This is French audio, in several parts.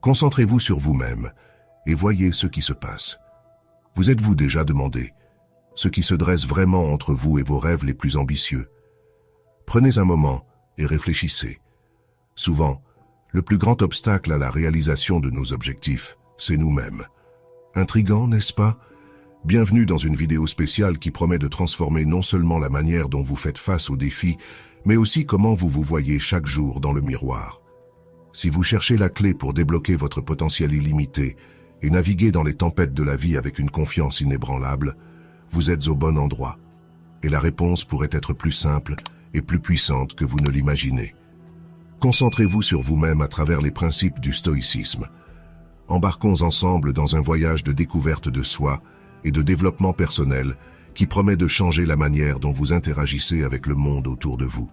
Concentrez-vous sur vous-même et voyez ce qui se passe. Vous êtes-vous déjà demandé ce qui se dresse vraiment entre vous et vos rêves les plus ambitieux? Prenez un moment et réfléchissez. Souvent, le plus grand obstacle à la réalisation de nos objectifs, c'est nous-mêmes. Intriguant, n'est-ce pas? Bienvenue dans une vidéo spéciale qui promet de transformer non seulement la manière dont vous faites face aux défis, mais aussi comment vous vous voyez chaque jour dans le miroir. Si vous cherchez la clé pour débloquer votre potentiel illimité et naviguer dans les tempêtes de la vie avec une confiance inébranlable, vous êtes au bon endroit. Et la réponse pourrait être plus simple et plus puissante que vous ne l'imaginez. Concentrez-vous sur vous-même à travers les principes du stoïcisme. Embarquons ensemble dans un voyage de découverte de soi et de développement personnel qui promet de changer la manière dont vous interagissez avec le monde autour de vous.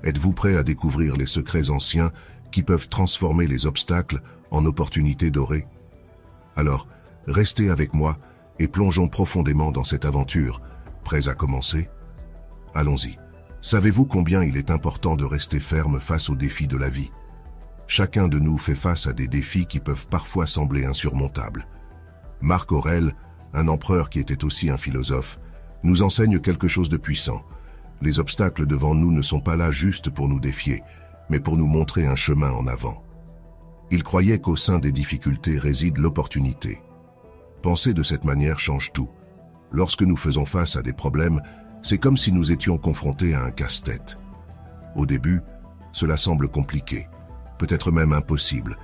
Êtes-vous prêt à découvrir les secrets anciens qui peuvent transformer les obstacles en opportunités dorées? Alors, restez avec moi et plongeons profondément dans cette aventure. Prêts à commencer? Allons-y. Savez-vous combien il est important de rester ferme face aux défis de la vie? Chacun de nous fait face à des défis qui peuvent parfois sembler insurmontables. Marc Aurèle, un empereur qui était aussi un philosophe, nous enseigne quelque chose de puissant. Les obstacles devant nous ne sont pas là juste pour nous défier, mais pour nous montrer un chemin en avant. Il croyait qu'au sein des difficultés réside l'opportunité. Penser de cette manière change tout. Lorsque nous faisons face à des problèmes, c'est comme si nous étions confrontés à un casse-tête. Au début, cela semble compliqué, peut-être même impossible,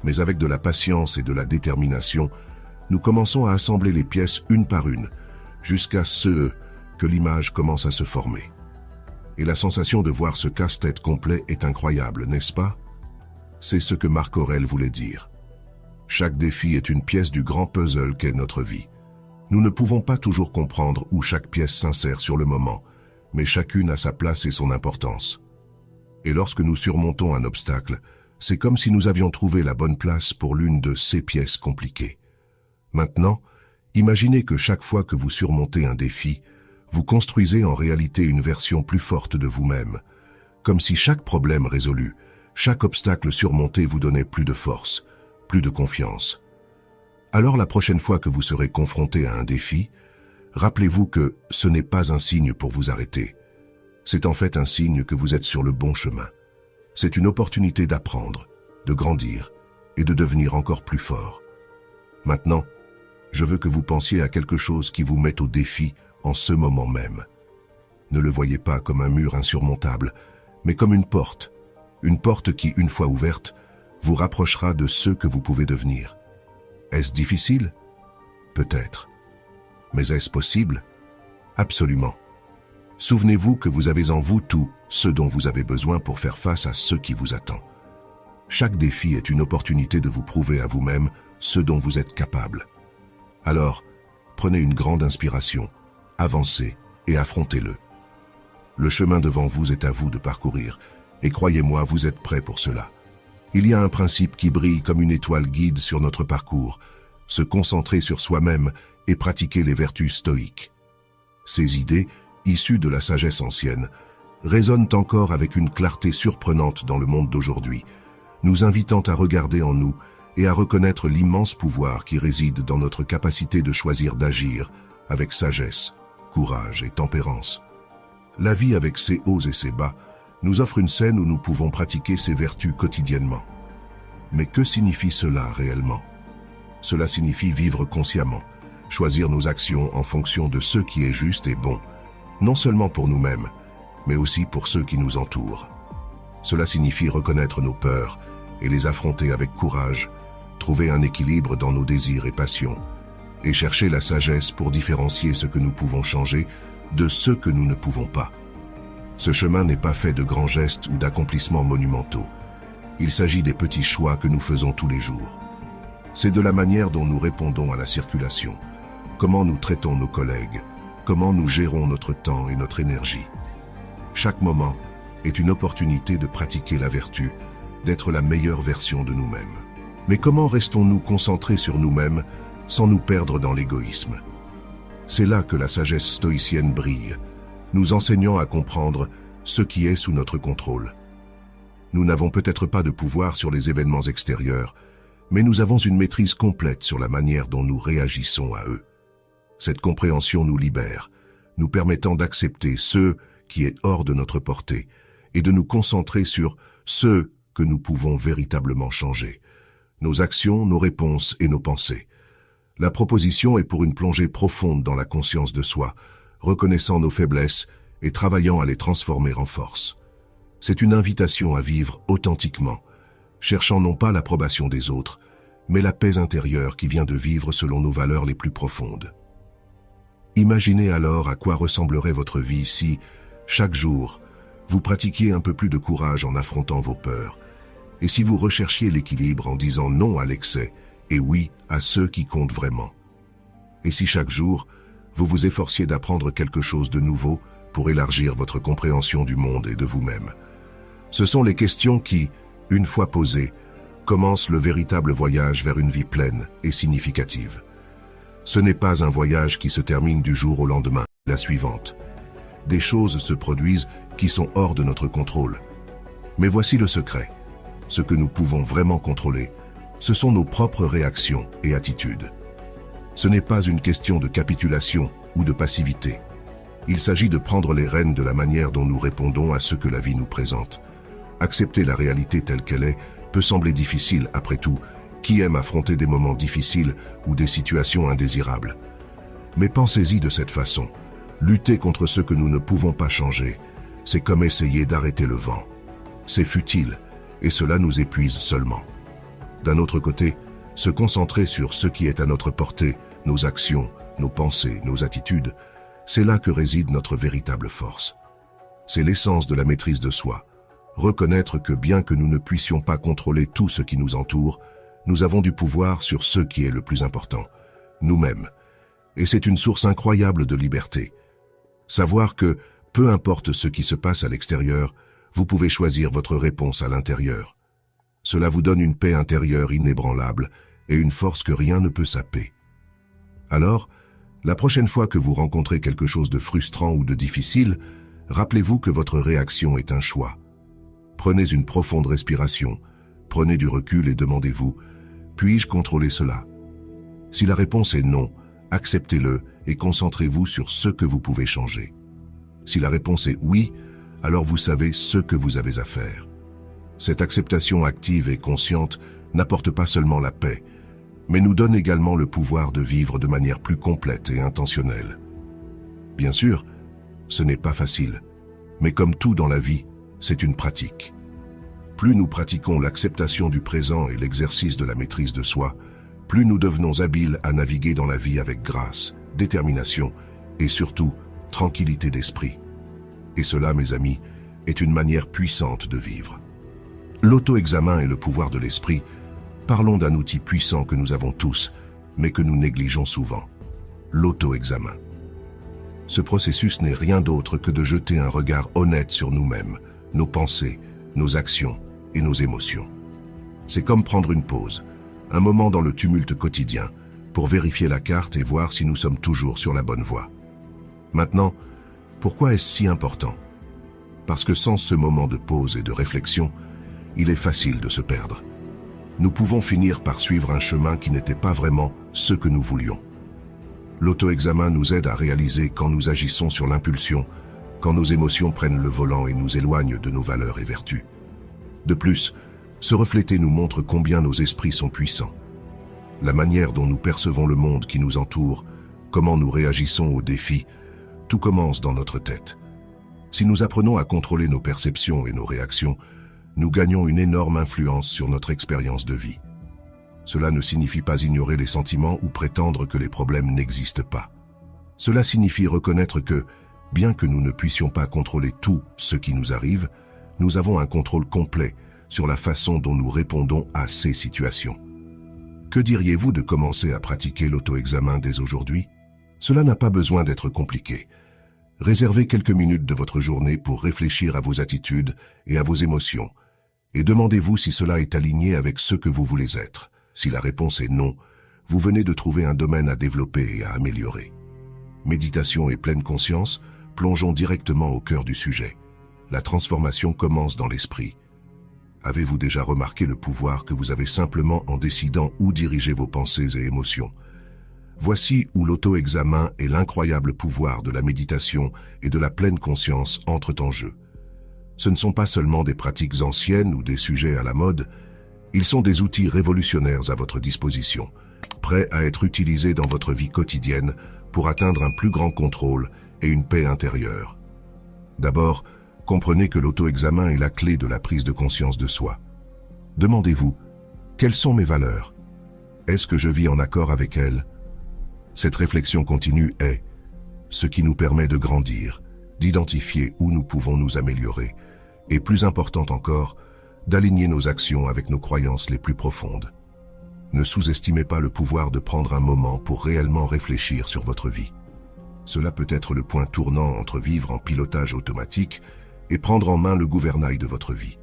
mais avec de la patience et de la détermination, nous commençons à assembler les pièces une par une, jusqu'à ce que l'image commence à se former. Et la sensation de voir ce casse-tête complet est incroyable, n'est-ce pas? C'est ce que Marc Aurèle voulait dire. Chaque défi est une pièce du grand puzzle qu'est notre vie. Nous ne pouvons pas toujours comprendre où chaque pièce s'insère sur le moment, mais chacune a sa place et son importance. Et lorsque nous surmontons un obstacle, c'est comme si nous avions trouvé la bonne place pour l'une de ces pièces compliquées. Maintenant, imaginez que chaque fois que vous surmontez un défi, vous construisez en réalité une version plus forte de vous-même, comme si chaque problème résolu, chaque obstacle surmonté vous donnait plus de force, plus de confiance. Alors la prochaine fois que vous serez confronté à un défi, rappelez-vous que ce n'est pas un signe pour vous arrêter. C'est en fait un signe que vous êtes sur le bon chemin. C'est une opportunité d'apprendre, de grandir et de devenir encore plus fort. Maintenant, je veux que vous pensiez à quelque chose qui vous met au défi en ce moment même. Ne le voyez pas comme un mur insurmontable, mais comme une porte qui, une fois ouverte, vous rapprochera de ce que vous pouvez devenir. Est-ce difficile? Peut-être. Mais est-ce possible? Absolument. Souvenez-vous que vous avez en vous tout ce dont vous avez besoin pour faire face à ce qui vous attend. Chaque défi est une opportunité de vous prouver à vous-même ce dont vous êtes capable. Alors, prenez une grande inspiration, avancez et affrontez-le. Le chemin devant vous est à vous de parcourir, et croyez-moi, vous êtes prêts pour cela. Il y a un principe qui brille comme une étoile guide sur notre parcours, se concentrer sur soi-même et pratiquer les vertus stoïques. Ces idées, issues de la sagesse ancienne, résonnent encore avec une clarté surprenante dans le monde d'aujourd'hui, nous invitant à regarder en nous et à reconnaître l'immense pouvoir qui réside dans notre capacité de choisir d'agir avec sagesse, courage et tempérance. La vie avec ses hauts et ses bas nous offre une scène où nous pouvons pratiquer ces vertus quotidiennement. Mais que signifie cela réellement? Cela signifie vivre consciemment, choisir nos actions en fonction de ce qui est juste et bon, non seulement pour nous-mêmes, mais aussi pour ceux qui nous entourent. Cela signifie reconnaître nos peurs et les affronter avec courage, trouver un équilibre dans nos désirs et passions, et chercher la sagesse pour différencier ce que nous pouvons changer de ce que nous ne pouvons pas. Ce chemin n'est pas fait de grands gestes ou d'accomplissements monumentaux. Il s'agit des petits choix que nous faisons tous les jours. C'est de la manière dont nous répondons à la circulation, comment nous traitons nos collègues, comment nous gérons notre temps et notre énergie. Chaque moment est une opportunité de pratiquer la vertu, d'être la meilleure version de nous-mêmes. Mais comment restons-nous concentrés sur nous-mêmes sans nous perdre dans l'égoïsme? C'est là que la sagesse stoïcienne brille, nous enseignant à comprendre ce qui est sous notre contrôle. Nous n'avons peut-être pas de pouvoir sur les événements extérieurs, mais nous avons une maîtrise complète sur la manière dont nous réagissons à eux. Cette compréhension nous libère, nous permettant d'accepter ce qui est hors de notre portée et de nous concentrer sur ce que nous pouvons véritablement changer, nos actions, nos réponses et nos pensées. La proposition est pour une plongée profonde dans la conscience de soi, reconnaissant nos faiblesses et travaillant à les transformer en force. C'est une invitation à vivre authentiquement, cherchant non pas l'approbation des autres, mais la paix intérieure qui vient de vivre selon nos valeurs les plus profondes. Imaginez alors à quoi ressemblerait votre vie si, chaque jour, vous pratiquiez un peu plus de courage en affrontant vos peurs, et si vous recherchiez l'équilibre en disant non à l'excès et oui à ceux qui comptent vraiment. Et si chaque jour, vous vous efforciez d'apprendre quelque chose de nouveau pour élargir votre compréhension du monde et de vous-même. Ce sont les questions qui, une fois posées, commencent le véritable voyage vers une vie pleine et significative. Ce n'est pas un voyage qui se termine du jour au lendemain, la suivante. Des choses se produisent qui sont hors de notre contrôle. Mais voici le secret. Ce que nous pouvons vraiment contrôler, ce sont nos propres réactions et attitudes. Ce n'est pas une question de capitulation ou de passivité. Il s'agit de prendre les rênes de la manière dont nous répondons à ce que la vie nous présente. Accepter la réalité telle qu'elle est peut sembler difficile, après tout. Qui aime affronter des moments difficiles ou des situations indésirables? Mais pensez-y de cette façon. Lutter contre ce que nous ne pouvons pas changer, c'est comme essayer d'arrêter le vent. C'est futile, et cela nous épuise seulement. D'un autre côté, se concentrer sur ce qui est à notre portée, nos actions, nos pensées, nos attitudes, c'est là que réside notre véritable force. C'est l'essence de la maîtrise de soi. Reconnaître que bien que nous ne puissions pas contrôler tout ce qui nous entoure, nous avons du pouvoir sur ce qui est le plus important, nous-mêmes. Et c'est une source incroyable de liberté. Savoir que, peu importe ce qui se passe à l'extérieur, vous pouvez choisir votre réponse à l'intérieur. Cela vous donne une paix intérieure inébranlable et une force que rien ne peut saper. Alors, la prochaine fois que vous rencontrez quelque chose de frustrant ou de difficile, rappelez-vous que votre réaction est un choix. Prenez une profonde respiration, prenez du recul et demandez-vous: puis-je contrôler cela? Si la réponse est non, acceptez-le et concentrez-vous sur ce que vous pouvez changer. Si la réponse est oui, alors vous savez ce que vous avez à faire. Cette acceptation active et consciente n'apporte pas seulement la paix, mais nous donne également le pouvoir de vivre de manière plus complète et intentionnelle. Bien sûr, ce n'est pas facile, mais comme tout dans la vie, c'est une pratique. Plus nous pratiquons l'acceptation du présent et l'exercice de la maîtrise de soi, plus nous devenons habiles à naviguer dans la vie avec grâce, détermination et surtout tranquillité d'esprit. Et cela, mes amis, est une manière puissante de vivre. L'auto-examen et le pouvoir de l'esprit, parlons d'un outil puissant que nous avons tous, mais que nous négligeons souvent. L'auto-examen. Ce processus n'est rien d'autre que de jeter un regard honnête sur nous-mêmes, nos pensées, nos actions et nos émotions. C'est comme prendre une pause, un moment dans le tumulte quotidien, pour vérifier la carte et voir si nous sommes toujours sur la bonne voie. Maintenant, pourquoi est-ce si important? Parce que sans ce moment de pause et de réflexion, il est facile de se perdre. Nous pouvons finir par suivre un chemin qui n'était pas vraiment ce que nous voulions. L'auto-examen nous aide à réaliser quand nous agissons sur l'impulsion, quand nos émotions prennent le volant et nous éloignent de nos valeurs et vertus. De plus, se refléter nous montre combien nos esprits sont puissants. La manière dont nous percevons le monde qui nous entoure, comment nous réagissons aux défis, tout commence dans notre tête. Si nous apprenons à contrôler nos perceptions et nos réactions, nous gagnons une énorme influence sur notre expérience de vie. Cela ne signifie pas ignorer les sentiments ou prétendre que les problèmes n'existent pas. Cela signifie reconnaître que, bien que nous ne puissions pas contrôler tout ce qui nous arrive, nous avons un contrôle complet sur la façon dont nous répondons à ces situations. Que diriez-vous de commencer à pratiquer l'auto-examen dès aujourd'hui? Cela n'a pas besoin d'être compliqué. Réservez quelques minutes de votre journée pour réfléchir à vos attitudes et à vos émotions, et demandez-vous si cela est aligné avec ce que vous voulez être. Si la réponse est non, vous venez de trouver un domaine à développer et à améliorer. Méditation et pleine conscience, plongeons directement au cœur du sujet. La transformation commence dans l'esprit. Avez-vous déjà remarqué le pouvoir que vous avez simplement en décidant où diriger vos pensées et émotions? Voici où l'auto-examen et l'incroyable pouvoir de la méditation et de la pleine conscience entrent en jeu. Ce ne sont pas seulement des pratiques anciennes ou des sujets à la mode, ils sont des outils révolutionnaires à votre disposition, prêts à être utilisés dans votre vie quotidienne pour atteindre un plus grand contrôle et une paix intérieure. D'abord, comprenez que l'auto-examen est la clé de la prise de conscience de soi. Demandez-vous, quelles sont mes valeurs? Est-ce que je vis en accord avec elles? Cette réflexion continue est ce qui nous permet de grandir, d'identifier où nous pouvons nous améliorer, et plus important encore, d'aligner nos actions avec nos croyances les plus profondes. Ne sous-estimez pas le pouvoir de prendre un moment pour réellement réfléchir sur votre vie. Cela peut être le point tournant entre vivre en pilotage automatique et prendre en main le gouvernail de votre vie.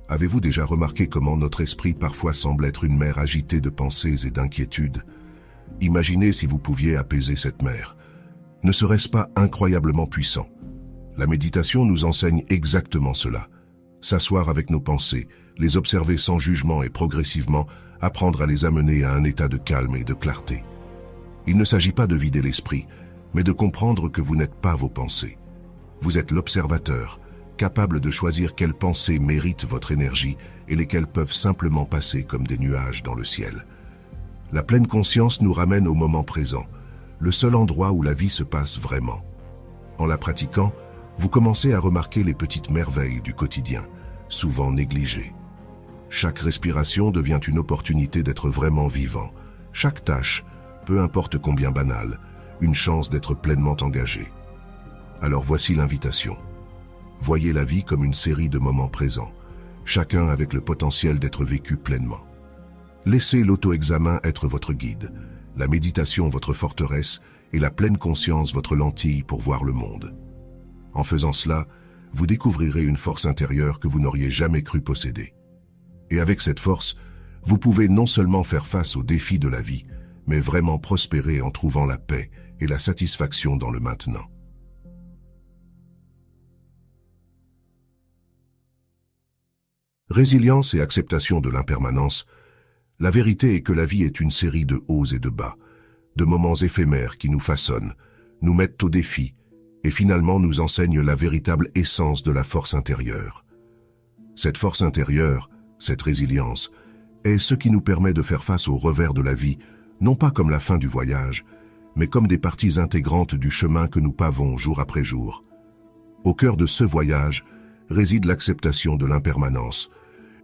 Avez-vous déjà remarqué comment notre esprit parfois semble être une mer agitée de pensées et d'inquiétudes? Imaginez si vous pouviez apaiser cette mer. Ne serait-ce pas incroyablement puissant? La méditation nous enseigne exactement cela. S'asseoir avec nos pensées, les observer sans jugement et progressivement apprendre à les amener à un état de calme et de clarté. Il ne s'agit pas de vider l'esprit, mais de comprendre que vous n'êtes pas vos pensées. Vous êtes l'observateur, capable de choisir quelles pensées méritent votre énergie et lesquelles peuvent simplement passer comme des nuages dans le ciel. La pleine conscience nous ramène au moment présent, le seul endroit où la vie se passe vraiment. En la pratiquant, vous commencez à remarquer les petites merveilles du quotidien, souvent négligées. Chaque respiration devient une opportunité d'être vraiment vivant. Chaque tâche, peu importe combien banale, une chance d'être pleinement engagé. Alors voici l'invitation. Voyez la vie comme une série de moments présents, chacun avec le potentiel d'être vécu pleinement. Laissez l'auto-examen être votre guide, la méditation votre forteresse et la pleine conscience votre lentille pour voir le monde. En faisant cela, vous découvrirez une force intérieure que vous n'auriez jamais cru posséder. Et avec cette force, vous pouvez non seulement faire face aux défis de la vie, mais vraiment prospérer en trouvant la paix et la satisfaction dans le maintenant. Résilience et acceptation de l'impermanence. La vérité est que la vie est une série de hauts et de bas, de moments éphémères qui nous façonnent, nous mettent au défi et finalement nous enseignent la véritable essence de la force intérieure. Cette force intérieure, cette résilience, est ce qui nous permet de faire face aux revers de la vie, non pas comme la fin du voyage, mais comme des parties intégrantes du chemin que nous pavons jour après jour. Au cœur de ce voyage réside l'acceptation de l'impermanence,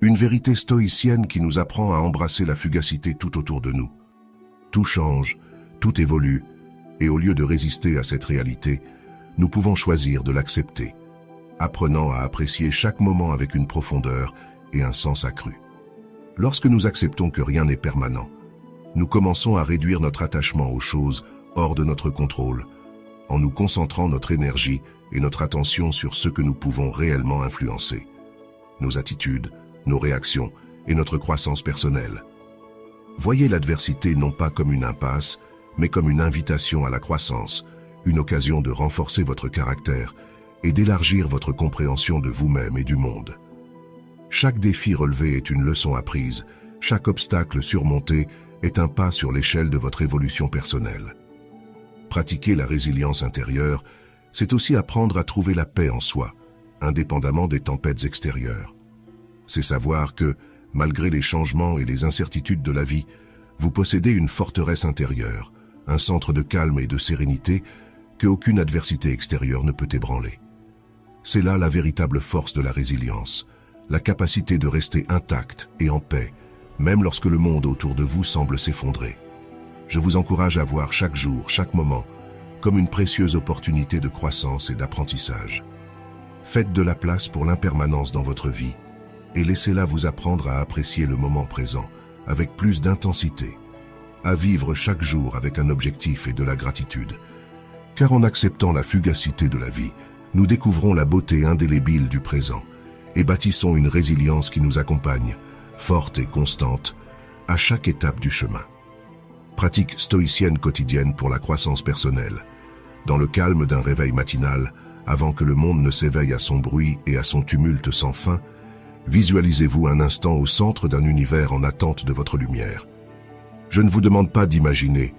une vérité stoïcienne qui nous apprend à embrasser la fugacité tout autour de nous. Tout change, tout évolue, et au lieu de résister à cette réalité, nous pouvons choisir de l'accepter, apprenant à apprécier chaque moment avec une profondeur et un sens accru. Lorsque nous acceptons que rien n'est permanent, nous commençons à réduire notre attachement aux choses hors de notre contrôle, en nous concentrant notre énergie et notre attention sur ce que nous pouvons réellement influencer. Nos attitudes, nos réactions et notre croissance personnelle. Voyez l'adversité non pas comme une impasse, mais comme une invitation à la croissance, une occasion de renforcer votre caractère et d'élargir votre compréhension de vous-même et du monde. Chaque défi relevé est une leçon apprise, chaque obstacle surmonté est un pas sur l'échelle de votre évolution personnelle. Pratiquer la résilience intérieure, c'est aussi apprendre à trouver la paix en soi, indépendamment des tempêtes extérieures. C'est savoir que, malgré les changements et les incertitudes de la vie, vous possédez une forteresse intérieure, un centre de calme et de sérénité que aucune adversité extérieure ne peut ébranler. C'est là la véritable force de la résilience, la capacité de rester intact et en paix, même lorsque le monde autour de vous semble s'effondrer. Je vous encourage à voir chaque jour, chaque moment, comme une précieuse opportunité de croissance et d'apprentissage. Faites de la place pour l'impermanence dans votre vie et laissez-la vous apprendre à apprécier le moment présent avec plus d'intensité, à vivre chaque jour avec un objectif et de la gratitude. Car en acceptant la fugacité de la vie, nous découvrons la beauté indélébile du présent et bâtissons une résilience qui nous accompagne, forte et constante, à chaque étape du chemin. Pratique stoïcienne quotidienne pour la croissance personnelle. Dans le calme d'un réveil matinal, avant que le monde ne s'éveille à son bruit et à son tumulte sans fin, Visualisez-vous un instant au centre d'un univers en attente de votre lumière. Je ne vous demande pas d'imaginer,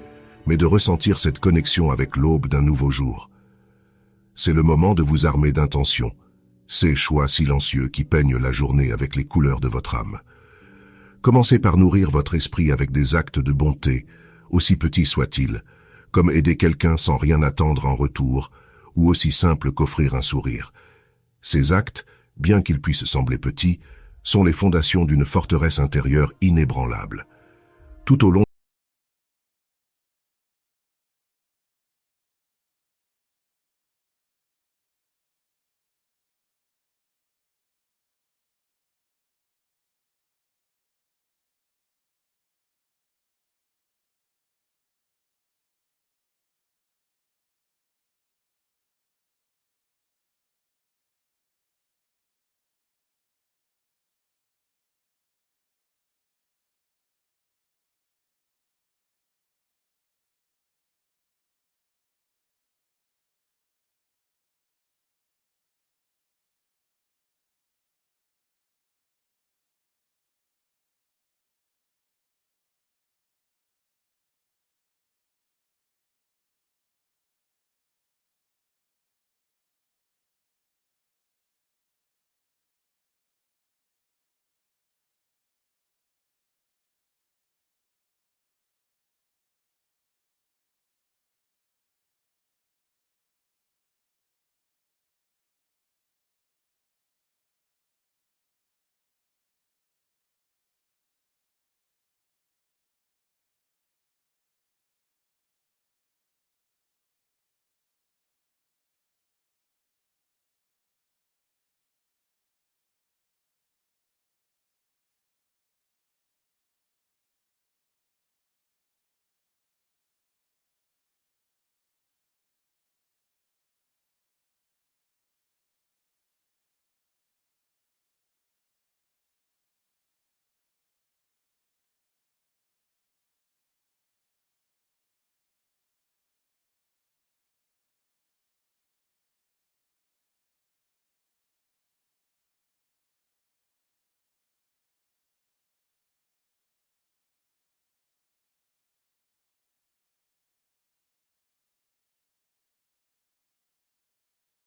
mais de ressentir cette connexion avec l'aube d'un nouveau jour. C'est le moment de vous armer d'intentions, ces choix silencieux qui peignent la journée avec les couleurs de votre âme. Commencez par nourrir votre esprit avec des actes de bonté, aussi petits soient-ils, comme aider quelqu'un sans rien attendre en retour, ou aussi simple qu'offrir un sourire. Ces actes, bien qu'ils puissent sembler petits, sont les fondations d'une forteresse intérieure inébranlable. Tout au long